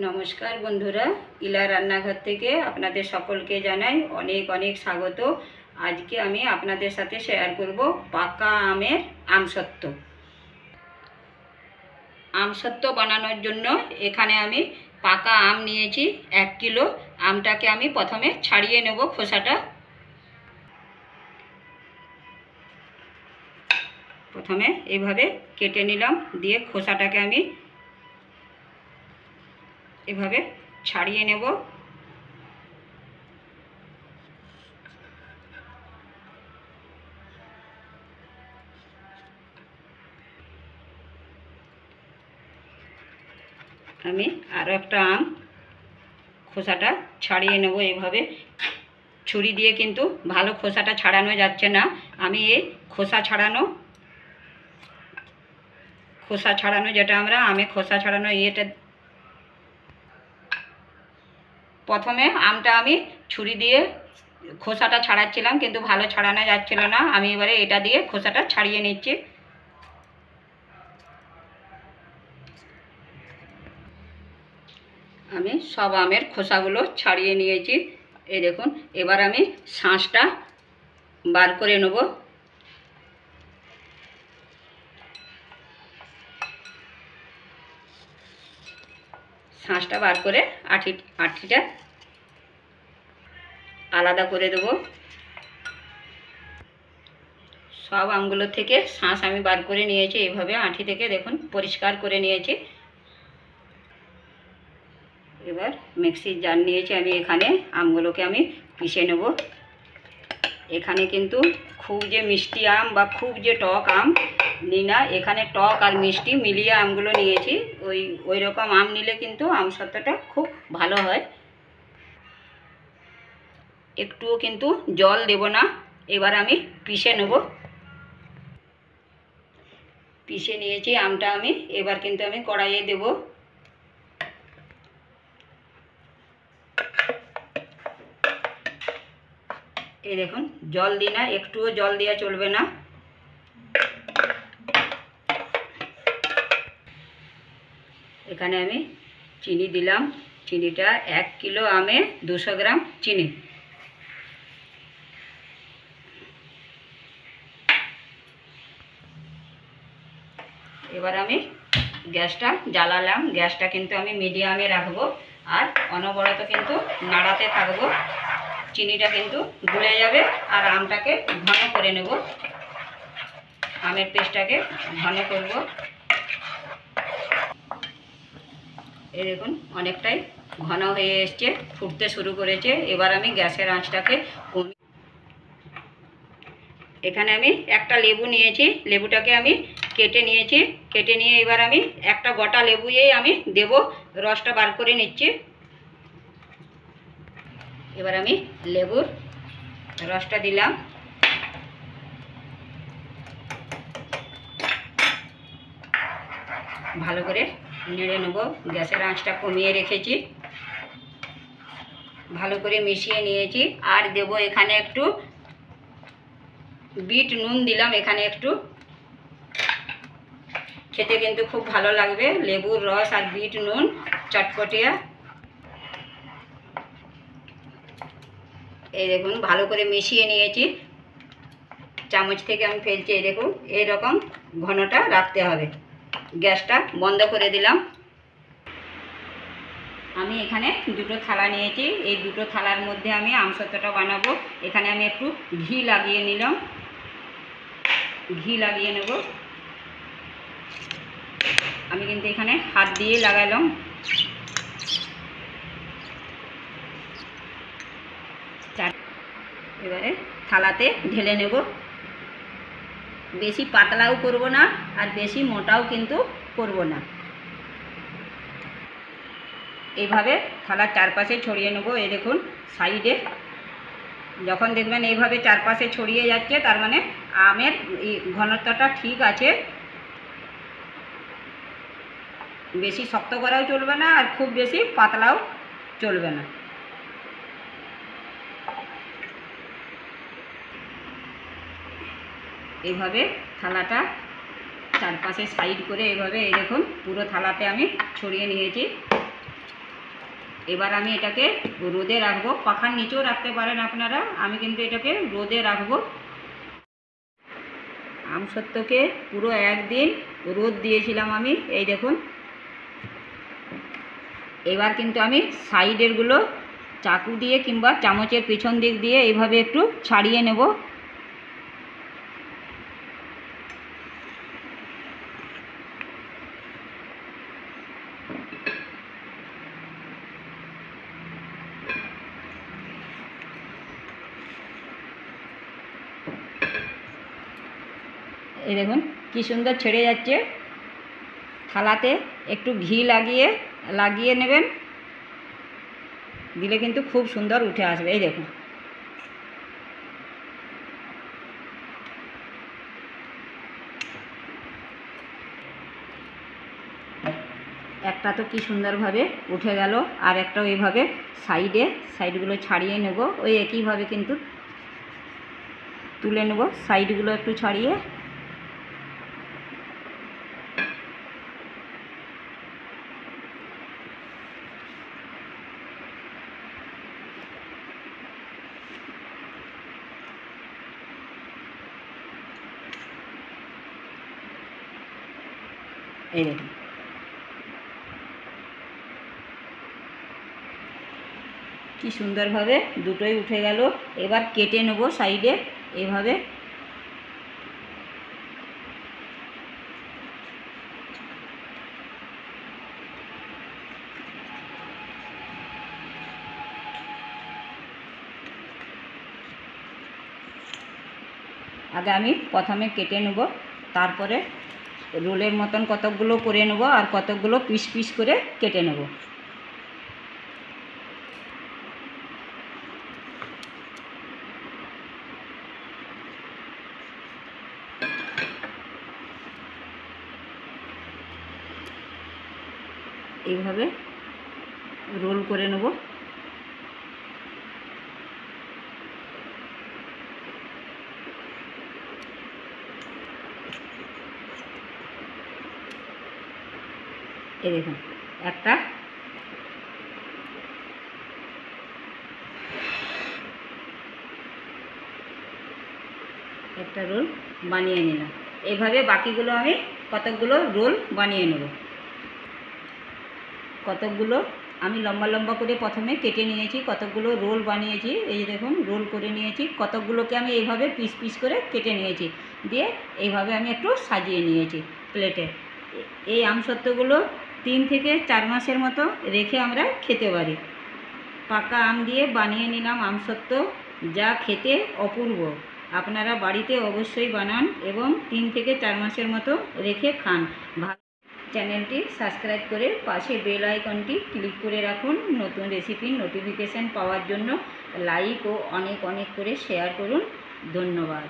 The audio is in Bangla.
নমস্কার বন্ধুরা, ইলা রান্নাঘর থেকে আপনাদের সকলকে জানাই অনেক অনেক স্বাগত। আজকে আমি আপনাদের সাথে শেয়ার করব পাকা আমের আমসত্ত্ব। আমসত্ত্ব বানানোর জন্য এখানে আমি পাকা আম নিয়েছি 1 কিলো। আমটাকে আমি প্রথমে ছাড়িয়ে নেব খোসাটা। প্রথমে এইভাবে কেটে নিলাম, দিয়ে খোসাটাকে আমি এভাবে ছাড়িয়ে নেব। আমি আরও একটা আম খোসাটা ছাড়িয়ে নেব। এইভাবে ছুরি দিয়ে কিন্তু ভালো খোসাটা ছাড়ানো যাচ্ছে না। আমি এই খোসা ছাড়ানো যেটা আমরা আমে খোসা ছাড়ানো এটা প্রথমে আমটা আমি ছুরি দিয়ে খোসাটা ছাড়াচ্ছিলাম, কিন্তু ভালো ছাড়ানো যাচ্ছিল না। আমি এবারে এটা দিয়ে খোসাটা ছাড়িয়ে নিচ্ছি। আমি সব আমের খোসাগুলো ছাড়িয়ে নিয়েছি। এই দেখুন, এবার আমি শাঁসটা বার করে নেব। শাঁসটা বার করে আঠিটা আলাদা করে দেব। সব আমগুলো থেকে শাঁস আমি বার করে নিয়েছি। এইভাবে আঠি থেকে দেখুন পরিষ্কার করে নিয়েছি। এবার মিক্সির জার নিয়েছি আমি। এখানে আমগুলোকে আমি পিষে নেব। এখানে কিন্তু খুব যে মিষ্টি আম বা খুব যে টক আম নিই না, এখানে টক আর মিষ্টি মিলিয়ে আমগুলো নিয়েছি। ওই রকম আম নিলে কিন্তু আমসত্ত্বটা খুব ভালো হয়। একটুও কিন্তু জল দেব না। এবার আমি পিষে নেব। পিষে নিয়েছি আমটা আমি। এবার কিন্তু আমি কড়াইয়ে দেব। এই দেখুন, জল দিই না, একটুও জল দেওয়া চলবে না। এখানে আমি চিনি দিলাম। চিনিটা 1 কিলো আমে 200 গ্রাম চিনি। এবার আমি গ্যাসটা জ্বালালাম। গ্যাসটা কিন্তু আমি মিডিয়ামে রাখবো, আর অনবরত কিন্তু নাড়াতে থাকবো। চিনিটা কিন্তু গুলে যাবে, আর আমটাকে ঘন করে নেব। আমের পেস্টটাকে ঘন করব। এই দেখুন, অনেকটাই ঘন হয়ে এসছে, ফুটতে শুরু করেছে। এবার আমি গ্যাসের আঁচটাকে কমিয়ে, এখানে আমি একটা লেবু নিয়েছি। লেবুটাকে আমি কেটে নিয়েছি। কেটে নিয়ে এবার আমি একটা গোটা লেবুয়েই আমি দেব। রসটা বার করে নিচ্ছি। এবার আমি লেবুর রসটা দিলাম। ভালো করে নেড়ে নেব। গ্যাসের আঁচটা কমিয়ে রেখেছি। ভালো করে মিশিয়ে নিয়েছি। আর দেব এখানে একটু বিট নুন দিলাম। এখানে একটু, খেতে কিন্তু খুব ভালো লাগবে লেবুর রস আর বিট নুন চটপটিয়া। এই দেখুন, ভালো করে মিশিয়ে নিয়েছি। চামচ থেকে আমি ফেলছি। এই দেখুন, এইরকম ঘনটা রাখতে হবে। গ্যাসটা বন্ধ করে দিলাম। আমি এখানে দুটো থালা নিয়েছি। এই দুটো থালার মধ্যে আমি আমসত্ত্বটা বানাবো। এখানে আমি একটু ঘি লাগিয়ে নিলাম। ঘি লাগিয়ে নেব। আমি কিন্তু এখানে হাত দিয়ে লাগালাম। এবারে থালাতে ঢেলে নেব। বেশি পাতলাও করব না, আর বেশি মোটাও কিন্তু করব না। এইভাবে থালার চারপাশে ছড়িয়ে নেব। এই দেখুন, সাইডে যখন দেখবেন এইভাবে চারপাশে ছড়িয়ে যাচ্ছে, তার মানে আমের ঘনত্বটা ঠিক আছে। বেশি শক্ত করাও চলবে না, আর খুব বেশি পাতলাও চলবে না। এইভাবে থালাটা চারপাশে সাইড করে এইভাবে, এই দেখুন, পুরো থালাতে আমি ছড়িয়ে নিয়েছি। এবার আমি এটাকে রোদে রাখবো, পাখার নিচেও রাখতে পারেন আপনারা, আমি কিন্তু এটাকে রোদে রাখবো। আমসত্ত্বকে পুরো একদিন রোদ দিয়েছিলাম আমি, এই দেখুন। এবার কিন্তু আমি সাইডেরগুলো চাকু দিয়ে কিংবা চামচের পিছন দিক দিয়ে এইভাবে একটু ছাড়িয়ে নেব। এই দেখুন কি সুন্দর ছেড়ে যাচ্ছে। থালাতে একটু ঘি লাগিয়ে নেবেন, দিলে কিন্তু খুব সুন্দর উঠে আসবে। এই দেখুন একটা তো কি সুন্দরভাবে উঠে গেল, আর একটাও এইভাবে সাইডগুলো ছাড়িয়ে নেব। ওই একইভাবে কিন্তু তুলে নেব, সাইডগুলো একটু ছাড়িয়ে। এই দেখুন কি সুন্দরভাবে দুটোই উঠে গেল। এবার কেটে নেব সাইডে এইভাবে। আগে আমি প্রথমে কেটে নেব, তারপরে রোলের মতন কতকগুলো করে নেব আর কতকগুলো পিস পিস করে কেটে নেব। এইভাবে রোল করে নেব। এই দেখুন একটা রোল বানিয়ে নিলাম। এইভাবে বাকিগুলো আমি কতকগুলো রোল বানিয়ে নেব। কতকগুলো আমি লম্বা লম্বা করে প্রথমে কেটে নিয়েছি, কতকগুলো রোল বানিয়েছি। এই দেখুন রোল করে নিয়েছি, কতকগুলোকে আমি এইভাবে পিস পিস করে কেটে নিয়েছি, দিয়ে এইভাবে আমি একটু সাজিয়ে নিয়েছি প্লেটে। এই আমসত্ত্বগুলো 3 থেকে 4 মাসের মতো রেখে আমরা খেতে পারি। পাকা আম দিয়ে বানিয়ে নিলাম আমসত্ত্ব, যা খেতে অপূর্ব। আপনারা বাড়িতে অবশ্যই বানান এবং 3 থেকে 4 মাসের মতো রেখে খান। চ্যানেলটি সাবস্ক্রাইব করে পাশে বেল আইকনটি ক্লিক করে রাখুন নতুন রেসিপির নোটিফিকেশান পাওয়ার জন্য। লাইক ও অনেক অনেক করে শেয়ার করুন। ধন্যবাদ।